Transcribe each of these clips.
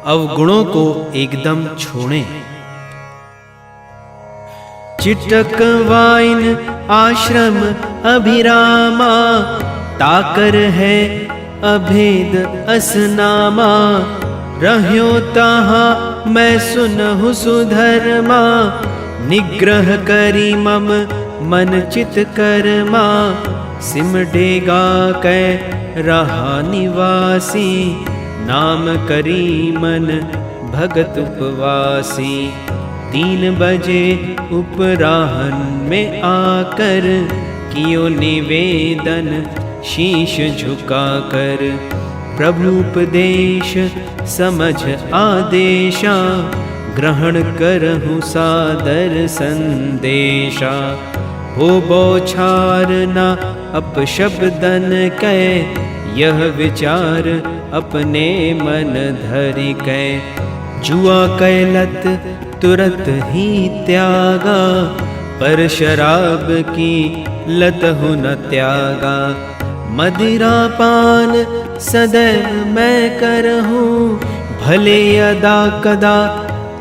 अवगुणों को एकदम छोड़ें। चिटक वाइन आश्रम अभिरामा, ताकर है अभेद असनामा। रह्यो ताहा मैं सुनहु सुधर्मा, निग्रह करी मम मन चित कर्मा। सिमडेगा कै रहा निवासी, नाम करी मन भगत उपवासी। 3 बजे उपराहन में आकर, कियो निवेदन शीश झुकाकर। प्रभु उपदेश समझ आदेशा, ग्रहण करहु सादर संदेशा। हो बौछार न अपशब्दन कै, यह विचार अपने मन धरि कै। जुआ कैलत तुरत ही त्यागा, पर शराब की लत हो न त्यागा। मदिरा पान सदैव मैं करहूँ, भले यदा कदा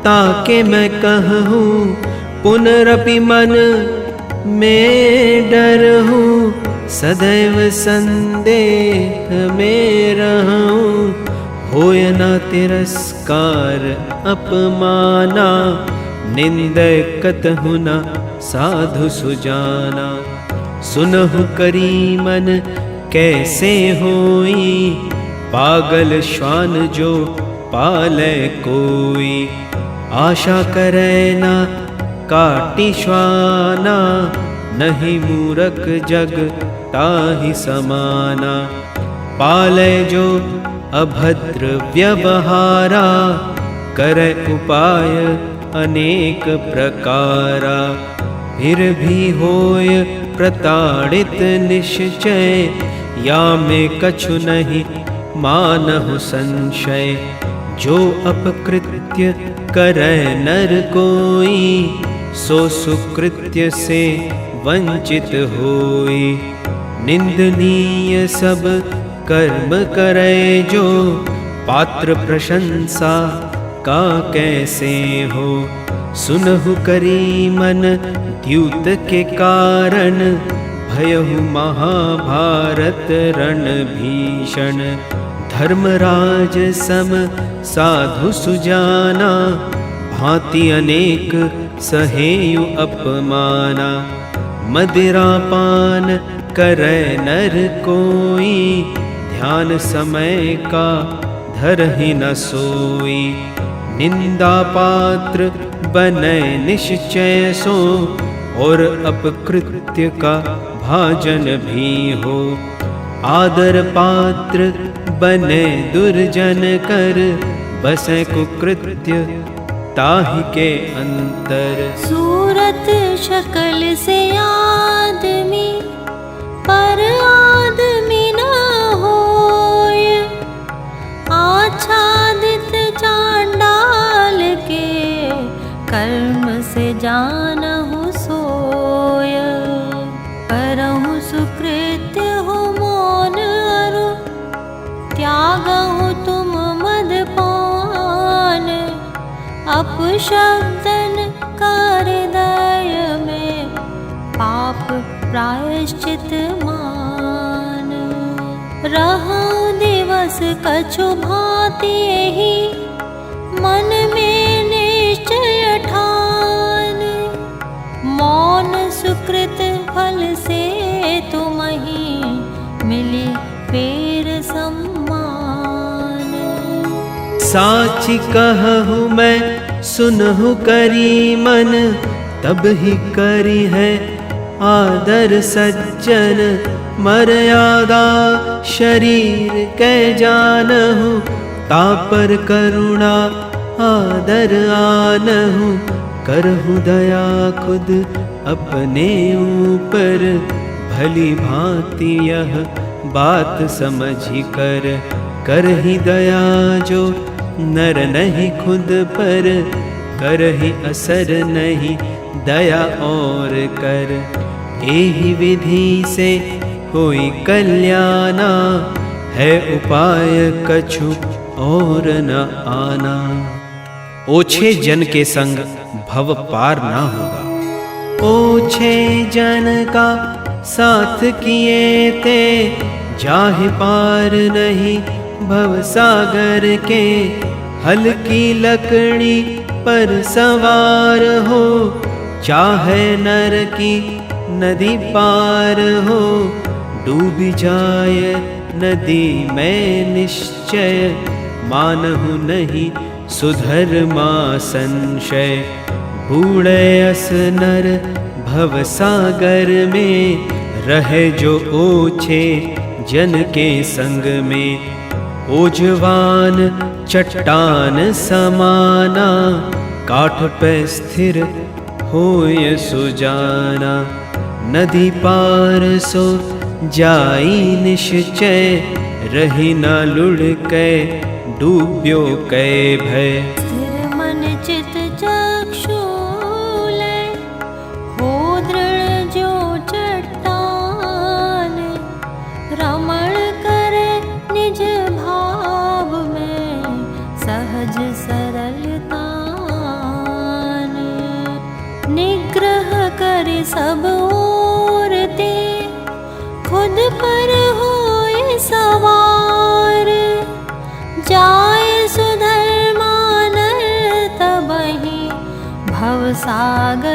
ताके मैं कहूँ। पुनरपि मन में डरहूँ, सदैव संदेह में रहूँ। होय न तिरस्कार अपमाना, निंदय कतहु न साधु सुजाना। सुनहु करी मन कैसे होई, पागल श्वान जो पाले कोई। आशा करे न काटी श्वाना, नहीं मूरख जग ताहि समाना। पाले जो अभद्र व्यवहारा, करे उपाय अनेक प्रकारा। फिर भी होय प्रताड़ित निश्चय, या में कछु नहीं मानहु संशय। जो अपकृत्य करे नर कोई, सो सुकृत्य से वंचित होई। निंदनीय सब कर्म करे जो, पात्र प्रशंसा का कैसे हो। सुनहु करी मन द्यूत के कारण, भयहु महाभारत रण भीषण। धर्मराज सम साधु सुजाना, भांति अनेक सहेयु अपमाना। मदिरा पान करे नर कोई, ध्यान समय का धरहि न सोई। निंदा पात्र बने निश्चय सो, और अपकृत्य का भाजन भी हो। आदर पात्र बने दुर्जन कर, बसे कुकृत्य ताहि के अंतर। सूरत शक्ल से आदमी, पर आदमी न होय। आच्छादित चांडाल के, कर्म से जानहु सोय। करहु सुकृत्य हो मौन अरु, त्यागहु तुम मदपान। अपशब्दन हृदय में, पाप प्रायश्चित मान। रहु दिवस कछु भांति यही, मन में निश्चय ठान। मौन सुकृत फल से तुमहि, मिली फेर सम्मान। साची कहूँ मैं सुनहु करी मन, तब ही करी है आदर सज्जन। मर्यादा शरीर कै जानहु, तापर करुणा आदर आनहु। करहु दया खुद अपने ऊपर, भली भांति यह बात समझी कर। करहि दया जो नर नहीं खुद पर, करहि असर नहीं दया और कर। एहि विधि से होई कल्याणा, है उपाय कछु और न आना। ओछे जन के संग भव पार ना होगा। ओछे जन का साथ किए ते जाहि पार नहीं भव सागर के। हल्की लकड़ी पर सवार हो चाहे नर की नदी पार हो। डूब जाए नदी में निश्चय मानहु नहीं सुधर्मा संशय। बूढ़े अस नर भव सागर में रहे जो ओछे जन के संग में। ओजवान चट्टान समाना काठ पे स्थिर होय सुजाना। नदी पार सो जाई निश्चय रही न लुढ़कै डूब्यो कै भय। स्थिर मन चित चक्षु लय हो दृढ़ जो चट्टान। रमण करे निज भाव में सहज सरलता। निग्रह करे सब ओर ते खुद पर होए सवार। जाए सुधर्मा नर तबहि भव सागर